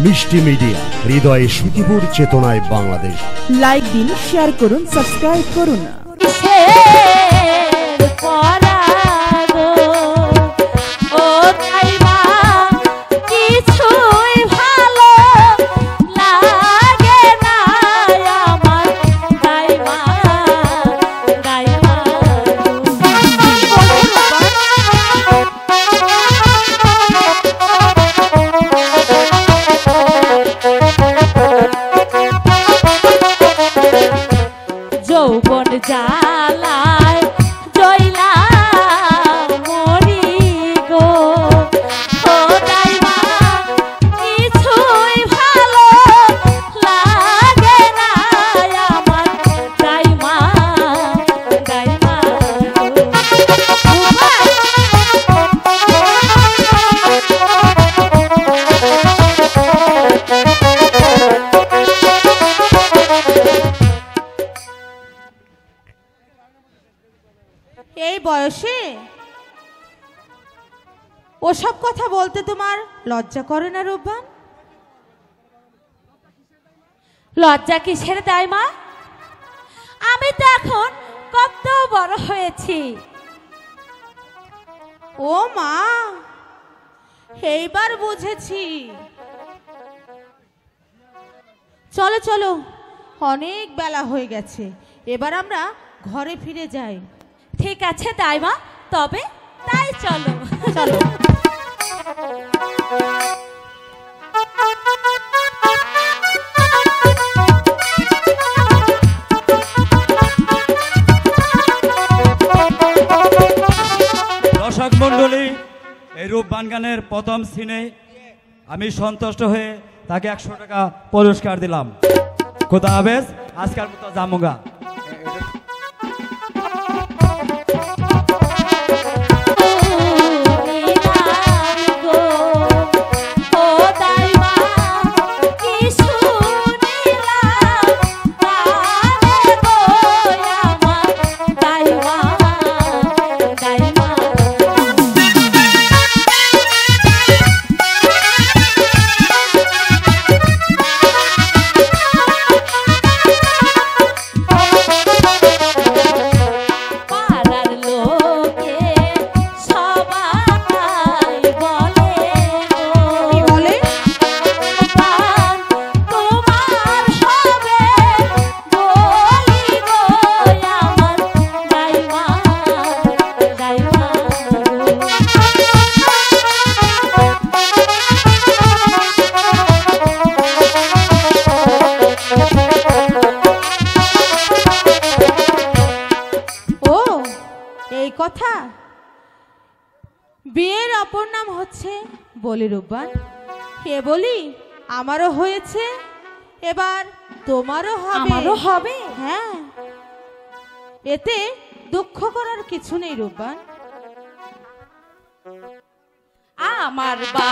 মিষ্টি মিডিয়া, হৃদয়ে সুখীপুর, চেতনায় বাংলাদেশ। লাইক দিন, শেয়ার করুন, সাবস্ক্রাইব করুন। যৌবন জ্বালায় জয়লা মরি গো, ও দাইমা কিছুই ভালো লাগে না আমার দাইমা, দাইমা এই বয়সে ওসব কথা বলতে তোমার লজ্জা করে না রূপবান? লজ্জা কিসের দাইমা? আমি তো এখন কত বড় হয়েছি। ও মা, এইবার বুঝেছি। চলো চলো, অনেক বেলা হয়ে গেছে, এবার আমরা ঘরে ফিরে যাই। ঠিক আছে দাইমা, তবে তাই চলো চলো। দর্শক মণ্ডলী, এই রূপবান গানের প্রথম সিনে আমি সন্তুষ্ট হয়ে তাকে 100 টাকা পুরস্কার দিলাম। খোদা হাফেজ, আজকের মতো জামুগা। কথা, বিয়ের অপর নাম হচ্ছে বলি রূপবান। এ বলি আমারও হয়েছে, এবার তোমারও হবে। আমারও হবে? হ্যাঁ, এতে দুঃখ করার কিছু নেই রূপবান। আমার বা